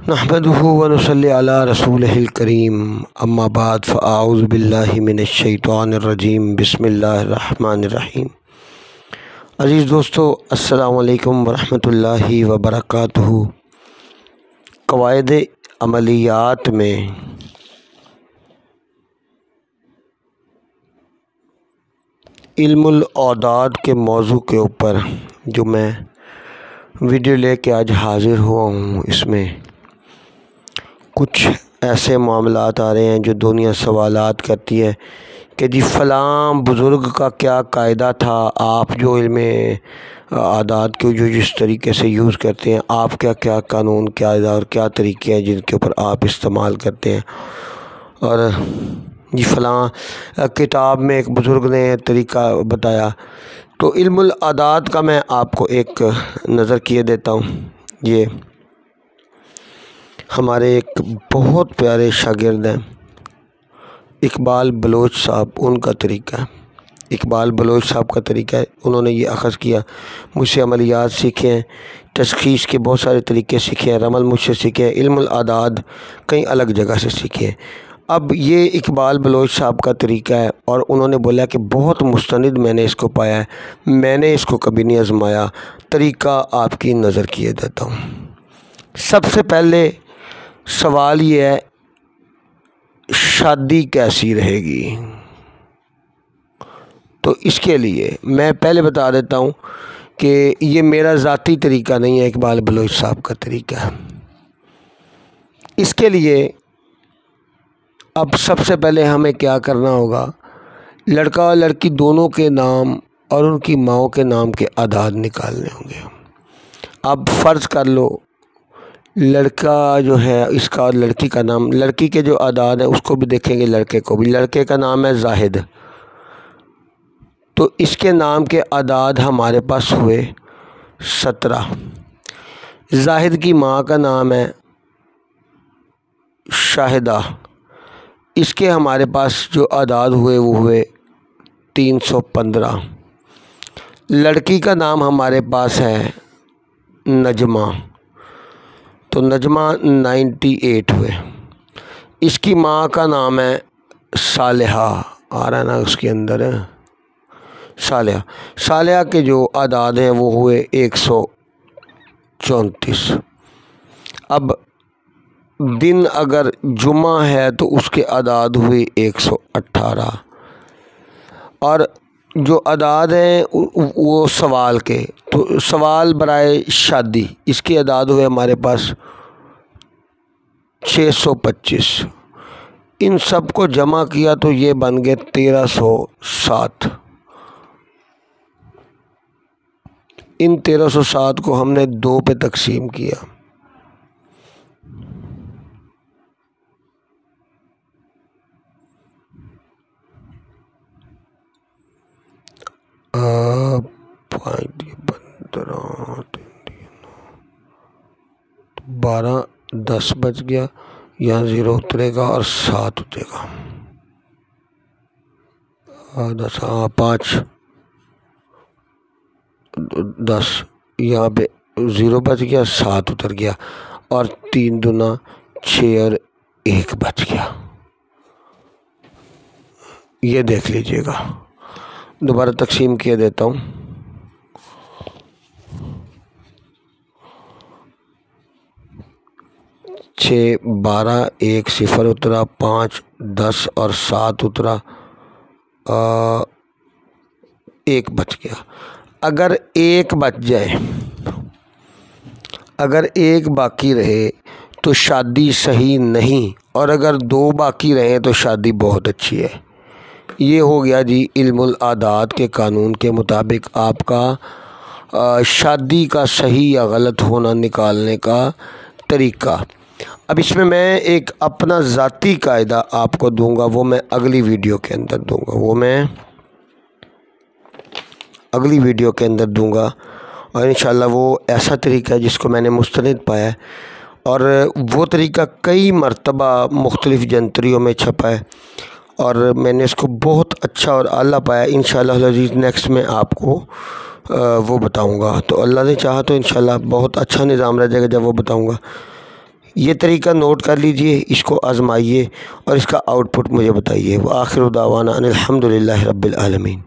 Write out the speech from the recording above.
نحمدہ ونصلی علی رسولہ الکریم اما بعد فاعوذ باللہ من الشیطان الرجیم بسم اللہ الرحمن الرحیم۔ عزیز دوستو، السلام علیکم ورحمۃ اللہ وبرکاتہ۔ قواعد عملیات میں علم الاعداد کے موضوع کے اوپر جو میں ویڈیو لے کے آج حاضر ہوا ہوں، اس میں کچھ ایسے معاملات آ رہے ہیں جو دنیا سوالات کرتی ہے کہ جی فلاں بزرگ کا کیا قاعدہ تھا، آپ جو علم اعداد کو جو جس طریقے سے یوز کرتے ہیں، آپ کیا قانون کیا اور کیا طریقے ہیں جن کے اوپر آپ استعمال کرتے ہیں، اور جی فلاں کتاب میں ایک بزرگ نے طریقہ بتایا۔ تو علم الاعداد کا میں آپ کو ایک نظر کیے دیتا ہوں۔ یہ ہمارے ایک بہت پیارے شاگرد ہیں اقبال بلوچ صاحب، ان کا طریقہ ہے، اقبال بلوچ صاحب کا طریقہ ہے۔ انہوں نے یہ اخذ کیا، مجھ سے عملیات سیکھے ہیں، تشخیص کے بہت سارے طریقے سیکھے ہیں، رمل مجھ سے سیکھے ہیں، علم الاعداد کئی الگ جگہ سے سیکھے ہیں۔ اب یہ اقبال بلوچ صاحب کا طریقہ ہے اور انہوں نے بولا کہ بہت مستند میں نے اس کو پایا ہے، میں نے اس کو کبھی نہیں آزمایا۔ طریقہ آپ کی نظر کیے دیتا ہوں۔ سب سے پہلے سوال یہ ہے، شادی کیسی رہے گی؟ تو اس کے لیے میں پہلے بتا دیتا ہوں کہ یہ میرا ذاتی طریقہ نہیں ہے، اقبال بلوچ صاحب کا طریقہ ہے۔ اس کے لیے اب سب سے پہلے ہمیں کیا کرنا ہوگا، لڑکا اور لڑکی دونوں کے نام اور ان کی ماؤں کے نام کے اعداد نکالنے ہوں گے۔ اب فرض کر لو لڑکا جو ہے اس کا اور لڑکی کا نام، لڑکی کے جو اعداد ہیں اس کو بھی دیکھیں گے، لڑکے کو بھی۔ لڑکے کا نام ہے زاہد، تو اس کے نام کے اعداد ہمارے پاس ہوئے 17۔ زاہد کی ماں کا نام ہے شاہدہ، اس کے ہمارے پاس جو اعداد ہوئے وہ ہوئے 315۔ لڑکی کا نام ہمارے پاس ہے نجمہ، تو نجمہ 98 ہوئے۔ اس کی ماں کا نام ہے صالحہ، آ رہا ہے نا اس کے اندر ہے صالحہ۔ صالحہ کے جو اعداد ہیں وہ ہوئے 134۔ اب دن اگر جمعہ ہے تو اس کے اعداد ہوئے 118، اور جو اعداد ہیں وہ سوال کے، تو سوال برائے شادی اس کے اعداد ہوئے ہمارے پاس 625۔ ان سب کو جمع کیا تو یہ بن گئے 1307۔ ان 1307 کو ہم نے 2 پہ تقسیم کیا، 12 10 بچ گیا، یہاں 0 اترے گا اور 7 اترے گا، 5 10، یہاں پہ 0 بچ گیا، 7 اتر گیا، اور 3 دونا 6 اور 1 بچ گیا۔ یہ دیکھ لیجئے گا، دوبارہ تقسیم کیے دیتا ہوں۔ 6 12 1 0 اترا، 5 10 اور 7 اترا، 1 بچ گیا۔ اگر 1 بچ جائے، اگر 1 باقی رہے تو شادی صحیح نہیں، اور اگر 2 باقی رہیں تو شادی بہت اچھی ہے۔ یہ ہو گیا جی علم الاعداد کے قانون کے مطابق آپ کا شادی کا صحیح یا غلط ہونا نکالنے کا طریقہ۔ اب اس میں ایک اپنا ذاتی قاعدہ آپ کو دوں گا، وہ میں اگلی ویڈیو کے اندر دوں گا، اور انشاءاللہ وہ ایسا طریقہ ہے جس کو میں نے مستند پایا ہے، اور وہ طریقہ کئی مرتبہ مختلف جنتریوں میں چھپا ہے، اور میں نے اس کو بہت اچھا اور اعلیٰ پایا۔ انشاءاللہ العزیز نیکسٹ میں آپ کو وہ بتاؤں گا، تو اللہ نے چاہا تو انشاءاللہ بہت اچھا نظام رہ جائے گا جب وہ بتاؤں گا۔ یہ طریقہ نوٹ کر لیجئے، اس کو آزمائیے اور اس کا آؤٹ پٹ مجھے بتائیے۔ وآخر دعوانا ان الحمد للہ رب العالمین۔